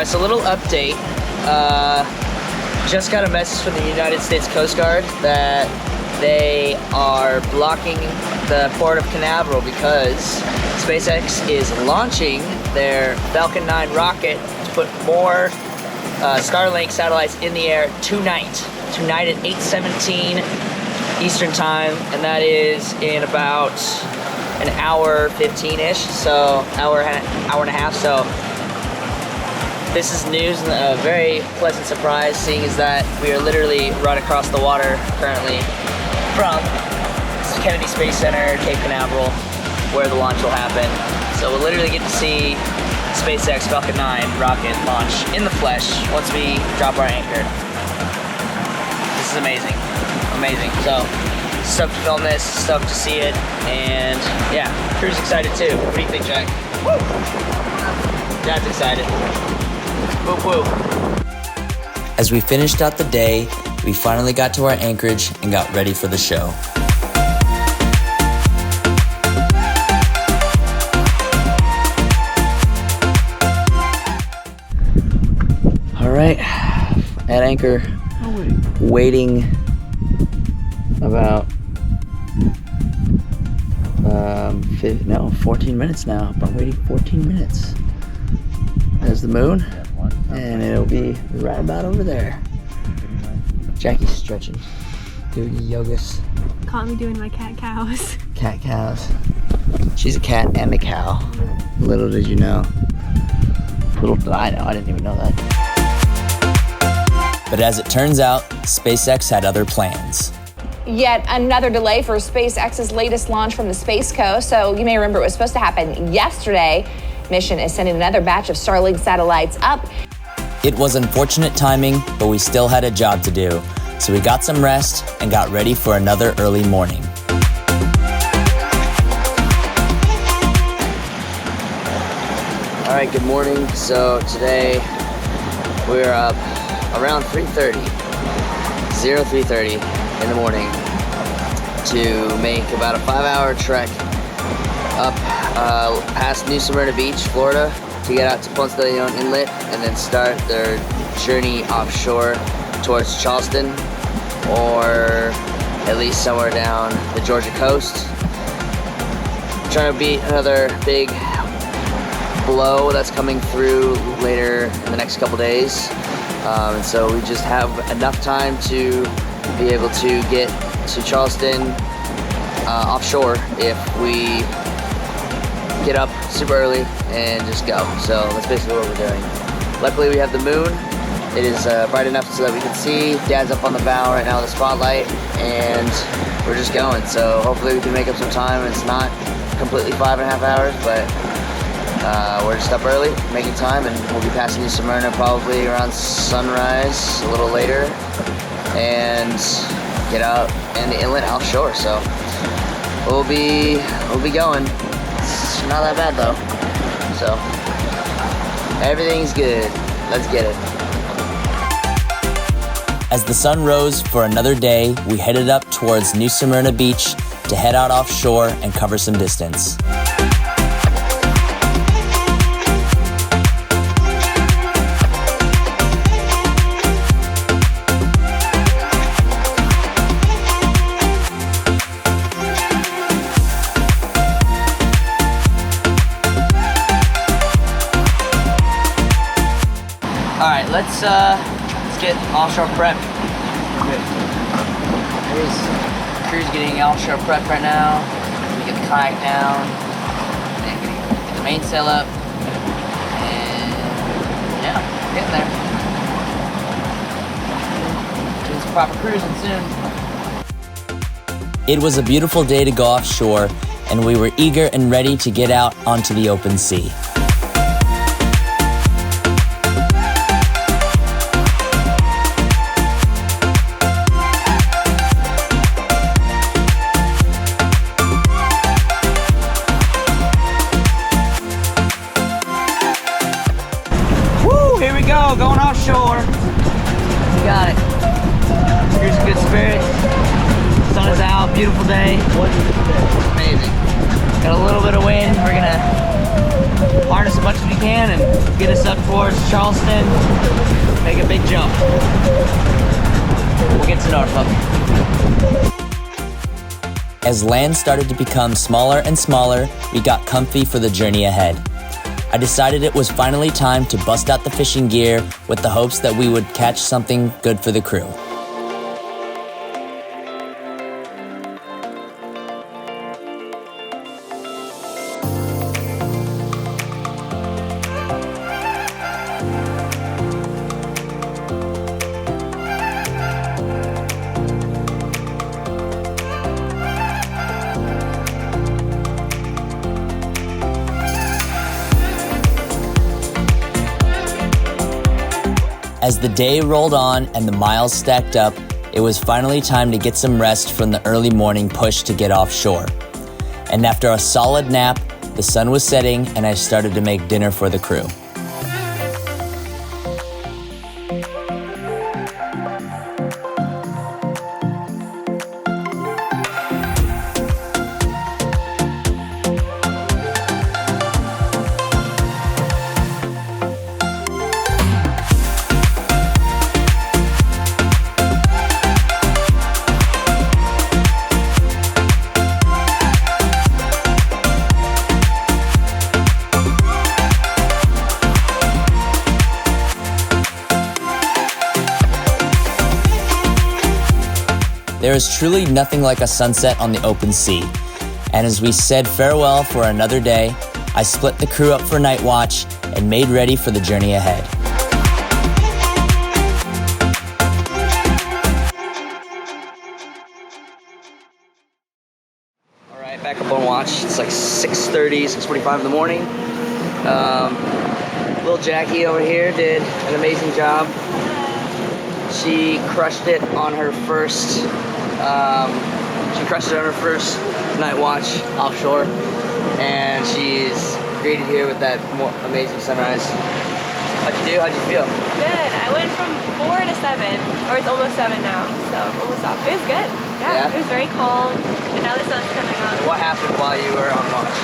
Alright, so a little update. Just got a message from the United States Coast Guard that they are blocking the port of Canaveral because SpaceX is launching their Falcon 9 rocket to put more Starlink satellites in the air tonight at 8:17 Eastern time, and that is in about an hour 15-ish, so hour and a half. So this is news and a very pleasant surprise, seeing as that we are literally right across the water currently from Kennedy Space Center, Cape Canaveral, where the launch will happen. So we'll literally get to see SpaceX Falcon 9 rocket launch in the flesh once we drop our anchor. This is amazing, amazing. So stoked to film this, stoked to see it, and yeah, crew's excited too. What do you think, Jack? Woo! Dad's excited. Whoop whoop. As we finished out the day, we finally got to our anchorage and got ready for the show. All right, at anchor, waiting about 14 minutes now. I'm waiting 14 minutes. There's the moon, and it'll be right about over there. Jackie's stretching, doing yogas. Caught me doing my cat cows. Cat cows. She's a cat and a cow. Little did you know. Little did I know. I didn't even know that. But as it turns out, SpaceX had other plans. Yet another delay for SpaceX's latest launch from the Space Coast. So you may remember it was supposed to happen yesterday. Mission is sending another batch of Starlink satellites up. It was unfortunate timing, but we still had a job to do. So we got some rest and got ready for another early morning. All right, good morning. So today we're up around 3:30 in the morning to make about a 5-hour trek up past New Smyrna Beach, Florida, to get out to Ponce de Leon Inlet and then start their journey offshore towards Charleston, or at least somewhere down the Georgia coast. Trying to beat another big blow that's coming through later in the next couple days. And so we just have enough time to be able to get to Charleston offshore if we get up super early and just go. So that's basically what we're doing. Luckily we have the moon. It is bright enough so that we can see. Dad's up on the bow right now with the spotlight, and we're just going. So hopefully we can make up some time. It's not completely 5.5 hours, but we're just up early, making time, and we'll be passing New Smyrna probably around sunrise, a little later, and get out in the inlet offshore. So we'll be going. It's not that bad though. So everything's good. Let's get it. As the sun rose for another day, we headed up towards New Smyrna Beach to head out offshore and cover some distance. Alright, let's get offshore prep. There's crew's getting offshore prep right now. We get the kayak down, and get the mainsail up, and yeah, getting there. Doing some proper cruising soon. It was a beautiful day to go offshore, and we were eager and ready to get out onto the open sea. Here we go, going offshore. We got it. Here's a good spirit. Sun is out, beautiful day. Amazing. Got a little bit of wind. We're gonna harness as much as we can and get us up towards Charleston. Make a big jump. We'll get to Norfolk. As land started to become smaller and smaller, we got comfy for the journey ahead. I decided it was finally time to bust out the fishing gear with the hopes that we would catch something good for the crew. As the day rolled on and the miles stacked up, it was finally time to get some rest from the early morning push to get offshore. And after a solid nap, the sun was setting and I started to make dinner for the crew. There is truly nothing like a sunset on the open sea. And as we said farewell for another day, I split the crew up for night watch and made ready for the journey ahead. All right, back up on watch. It's like 6:30, 6:45 in the morning. Little Jackie over here did an amazing job. She crushed it on her first. Night watch offshore, and she's greeted here with that amazing sunrise. How'd you do? How'd you feel? Good. I went from 4 to 7, or it's almost 7 now, so almost off. It was good. Yeah. It was very calm, and now the sun's coming up. What happened while you were on watch?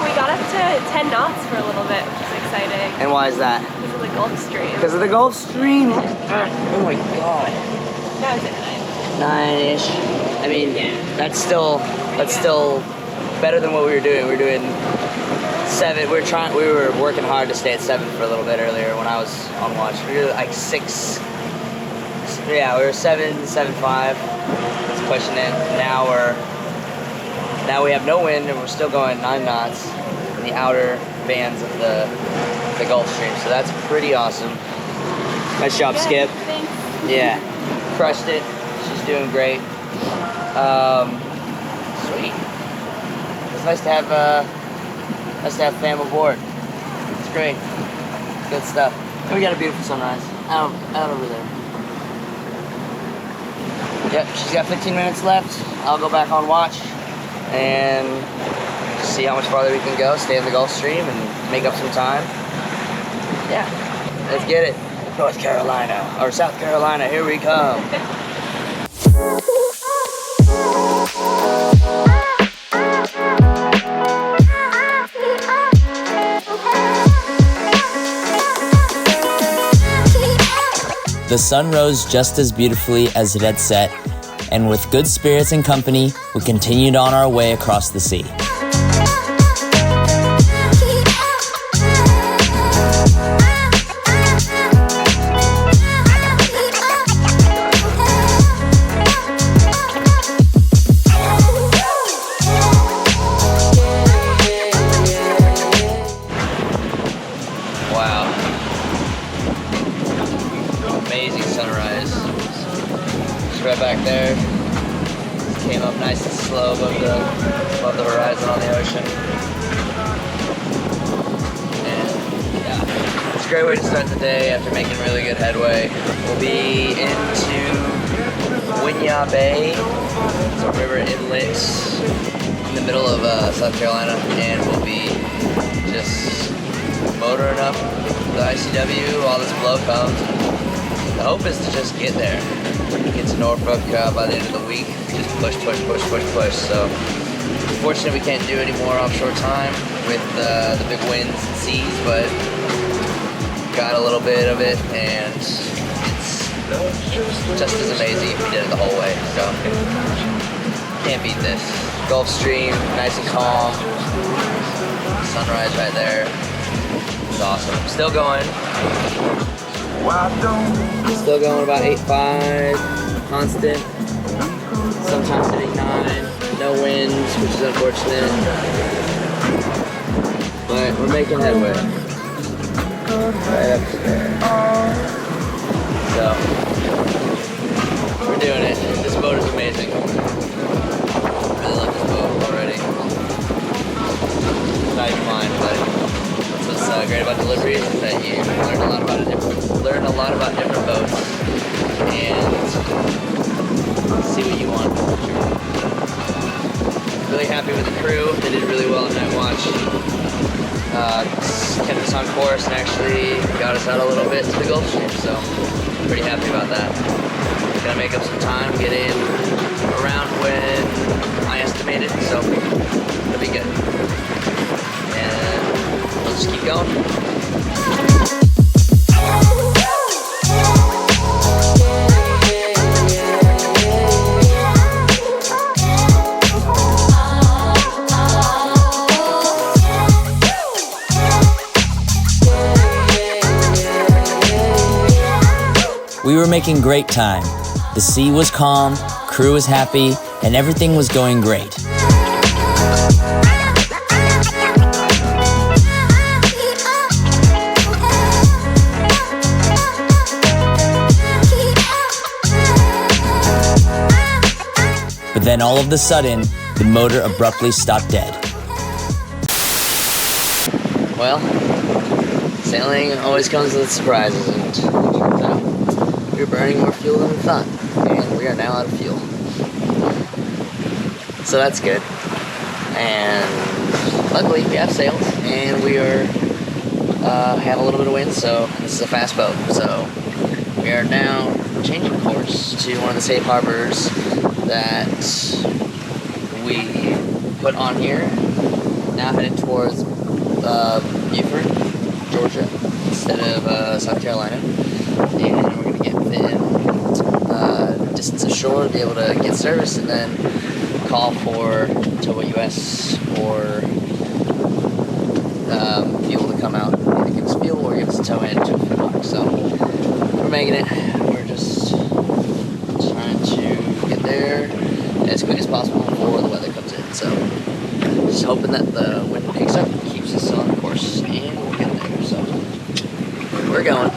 We got up to 10 knots for a little bit, which is exciting. And why is that? Because of the Gulf Stream. Because of the Gulf Stream. Oh my God. That was at 9. 9-ish. I mean, that's still better than what we were doing. We were doing 7. We were working hard to stay at 7 for a little bit earlier when I was on watch. We were like 6. Yeah, we were 7, 7.5. It's pushing it. Now we have no wind and we're still going 9 knots in the outer bands of the Gulf Stream. So that's pretty awesome. Nice job, Skip. Thanks. Yeah, crushed it. She's doing great. Sweet. It's nice to have fam aboard. It's great. Good stuff. And we got a beautiful sunrise out over there. Yep, she's got 15 minutes left. I'll go back on watch and see how much farther we can go. Stay in the Gulf Stream and make up some time. Yeah, let's get it. North Carolina, or South Carolina, here we come. The sun rose just as beautifully as it had set, and with good spirits and company, we continued on our way across the sea. Amazing sunrise. Just right back there. Came up nice and slow above the horizon on the ocean. And yeah, it's a great way to start the day after making really good headway. We'll be into Winyah Bay. It's a river inlet in the middle of South Carolina, and we'll be just motoring up the ICW while this blow comes. The hope is to just get there. Get to Norfolk by the end of the week. Just push. So, unfortunately, we can't do any more offshore time. with the big winds and seas, but got a little bit of it, and it's just as amazing if you did it the whole way. So can't beat this. Gulf Stream, nice and calm. Sunrise right there. It's awesome. Still going. Still going about 8.5, constant. Sometimes hitting 9. No winds, which is unfortunate. But we're making headway. Right up there. So we're doing it. This boat is amazing. Really love this boat already. Not even mine, but that's what's great about delivery is that you learn a lot about different boats and see what you want. Really happy with the crew. They did really well in night watch. Kept us on course and actually got us out a little bit to the Gulf Stream, so pretty happy about that. Gonna make up some time, get in around when I estimated, so it'll be good. And we'll just keep going. We were making great time. The sea was calm, crew was happy, and everything was going great. But then all of a sudden, the motor abruptly stopped dead. Well, sailing always comes with surprises, and it turns out we're burning more fuel than we thought, and we are now out of fuel. So that's good. And luckily we have sails, and we are have a little bit of wind, so this is a fast boat. So we are now changing course to one of the safe harbors that we put on here. Now headed towards Beaufort, Georgia, instead of South Carolina. And we're going to get within distance of shore to be able to get service, and then call for Towa US or fuel to come out. Either give us fuel or give us a tow in to fill up. So we're making it. We're just trying to get there as quick as possible before the weather comes in. So just hoping that the wind picks up, keeps us on course, and we'll get there. So we're going.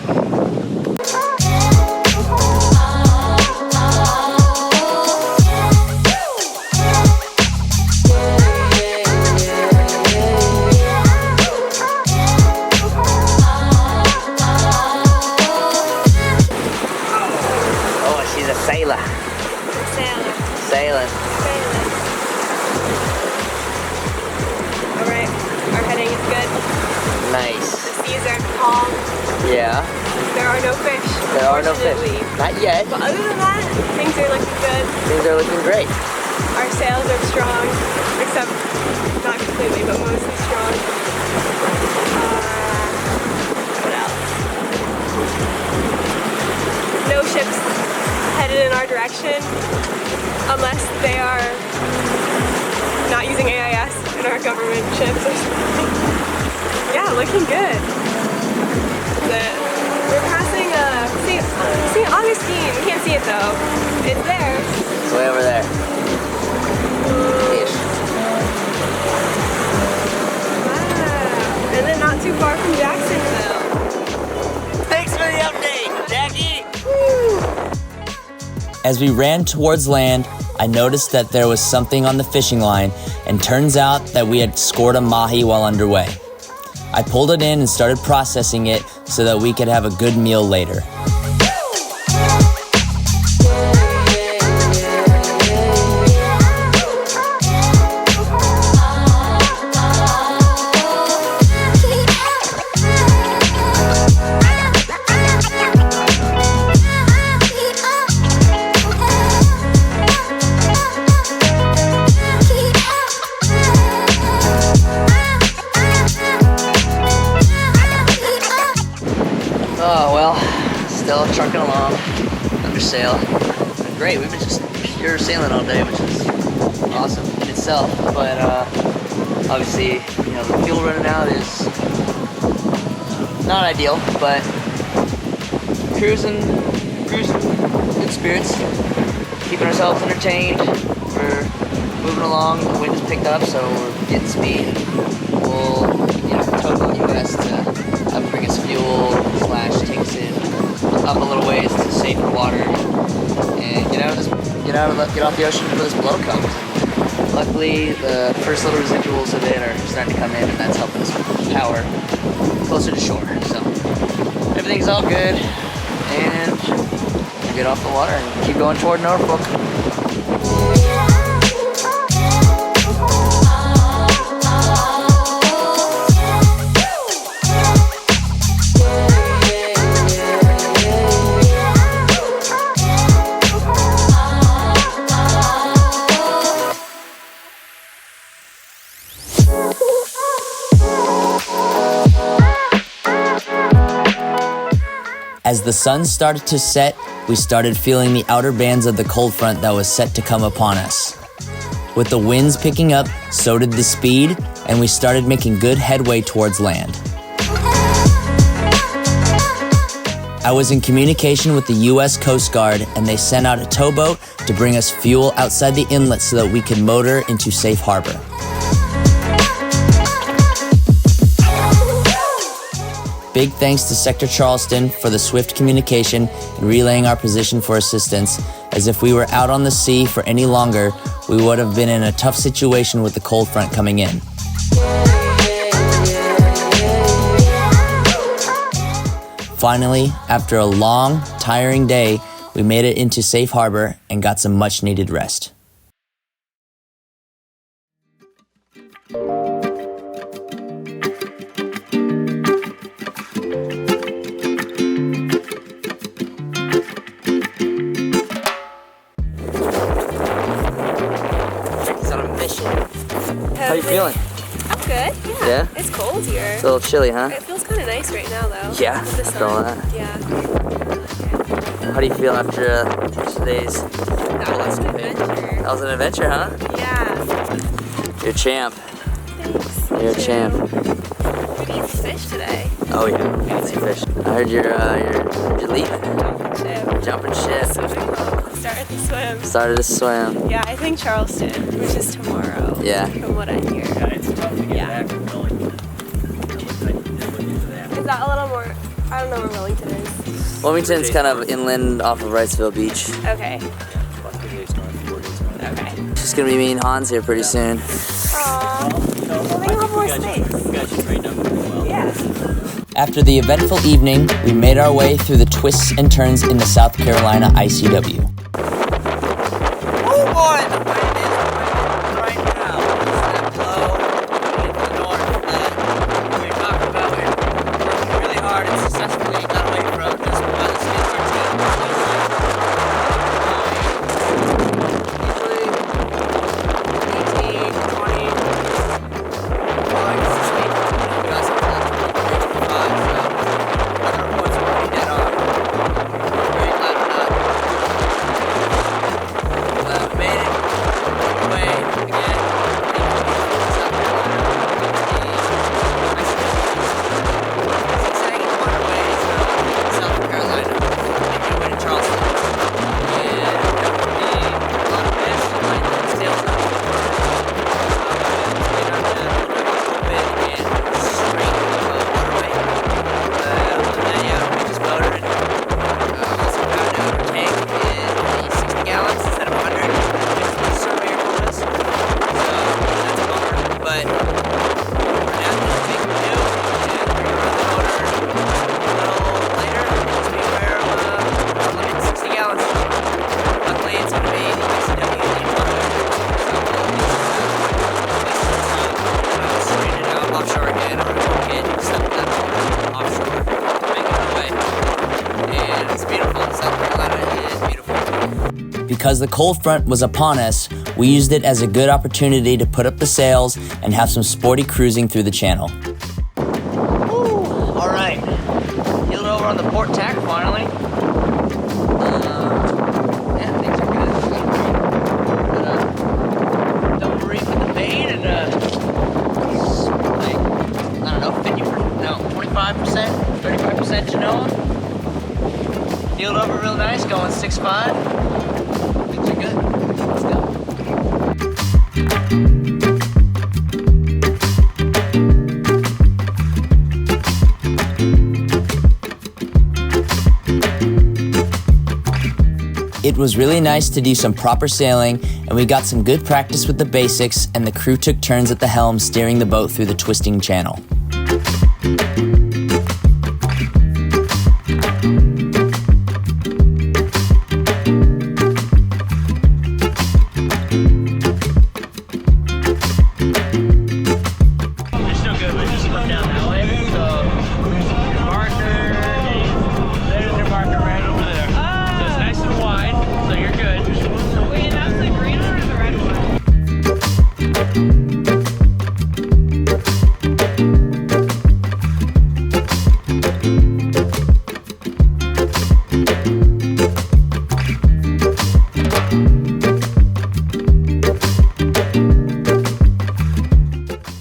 Sailing. Alright, our heading is good. Nice. The seas are calm. Yeah. There are no fish. There are no fish. Not yet. But other than that, things are looking good. Things are looking great. Our sails are strong, except not completely, but mostly strong. What else? No ships headed in our direction, unless they are not using AIS in our government ships or something. Yeah, looking good. We're passing St. Augustine. We can't see it though. It's there. It's way over there. Ish. Wow. And then not too far from Jacksonville. Thanks for the update, Jackie. Woo. As we ran towards land, I noticed that there was something on the fishing line, and turns out that we had scored a mahi while underway. I pulled it in and started processing it so that we could have a good meal later. Oh, well, still trucking along, under sail. Been great, we've been just pure sailing all day, which is awesome in itself, but obviously, you know, the fuel running out is not ideal, but cruising, good spirits, keeping ourselves entertained. We're moving along, the wind has picked up, so we're getting speed. We'll, you know, tow the US to bring us fuel / take us in up a little ways to safer water and get off the ocean before this blow comes. Luckily, the first little residuals of it are starting to come in, and that's helping us power closer to shore. So everything's all good, and we'll get off the water and keep going toward Norfolk. As the sun started to set, we started feeling the outer bands of the cold front that was set to come upon us. With the winds picking up, so did the speed, and we started making good headway towards land. I was in communication with the US Coast Guard, and they sent out a towboat to bring us fuel outside the inlet so that we could motor into safe harbor. Big thanks to Sector Charleston for the swift communication and relaying our position for assistance, as if we were out on the sea for any longer, we would have been in a tough situation with the cold front coming in. Finally, after a long, tiring day, we made it into safe harbor and got some much needed rest. How you feeling? I'm good, yeah. Yeah? It's cold here. It's a little chilly, huh? It feels kind of nice right now, though. Yeah, With the after all sun. that. Yeah. How do you feel after today's? That was an adventure. That was an adventure, huh? Yeah. You're a champ. Thanks. You're a champ. We eat fish today. Oh yeah, fancy fish. I heard you're leaving. Jumping ship. Swimming well. Started the swim. Started to swim. Yeah, I think Charleston, which is tomorrow. Yeah. From what I hear. Yeah, it's tough to get back from Wellington. Is that a little more? I don't know where Wellington is. Wilmington's kind of inland off of Wrightsville Beach. Okay. Okay. Okay. It's just gonna be me and Hans here pretty soon. Aww. Well, they have more space. You guys should train up pretty well. Yeah. After the eventful evening, we made our way through the twists and turns in the South Carolina ICW. Oh boy, the wind is right now. It's that blow in the north that we talked about. We're working really hard and successfully got away from just about the state 13. Usually 18, 20. Blowing is the state. We got some time to 5, so our boys are pretty dead on. Very glad we're not. We made it away again. Exciting waterways of South Carolina. Making our way to Charleston. And that would be a lot of fish, like sails up. Straight on the open and straight to the waterway. Other than that, yeah, we just motored. Also found out our tank is only 60 gallons instead of 100, which the surveyor told us. So that's a bummer. But for now, just take what we do and we're gonna run the motor a little later. Just be aware of limit 60 gallons. Luckily, it's gonna be the ICW straight it out offshore again. We're gonna get something that offshore to make it away. And it's beautiful. South Carolina is beautiful. Because the cold front was upon us, we used it as a good opportunity to put up the sails and have some sporty cruising through the channel. All right, heeled over we're on the port tack finally. Yeah, things are good. Double reef with the bait and like, I don't know, 25%, 35% Genoa. Heeled over real nice, going 6'5". Things are good. Let's go. It was really nice to do some proper sailing, and we got some good practice with the basics, and the crew took turns at the helm steering the boat through the twisting channel. It's still good, but just come down that way. So, your marker, there's your marker right over there. So it's nice and wide, so you're good. Wait, that's the green one or the red one?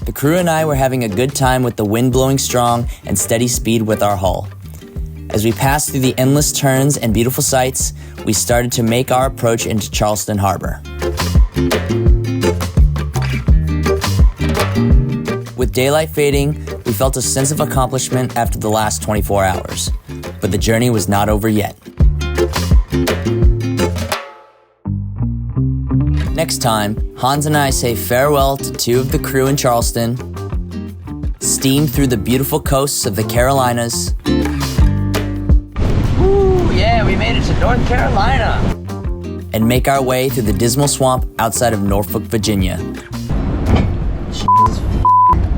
The crew and I were having a good time with the wind blowing strong and steady speed with our hull. As we passed through the endless turns and beautiful sights, we started to make our approach into Charleston Harbor. With daylight fading, we felt a sense of accomplishment after the last 24 hours. But the journey was not over yet. Next time, Hans and I say farewell to two of the crew in Charleston, steam through the beautiful coasts of the Carolinas, Woo, yeah, we made it to North Carolina. and make our way through the dismal swamp outside of Norfolk, Virginia.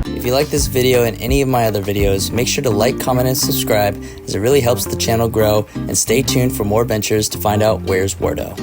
If you like this video and any of my other videos, make sure to like, comment, and subscribe, as it really helps the channel grow, and stay tuned for more adventures to find out where's Wardo.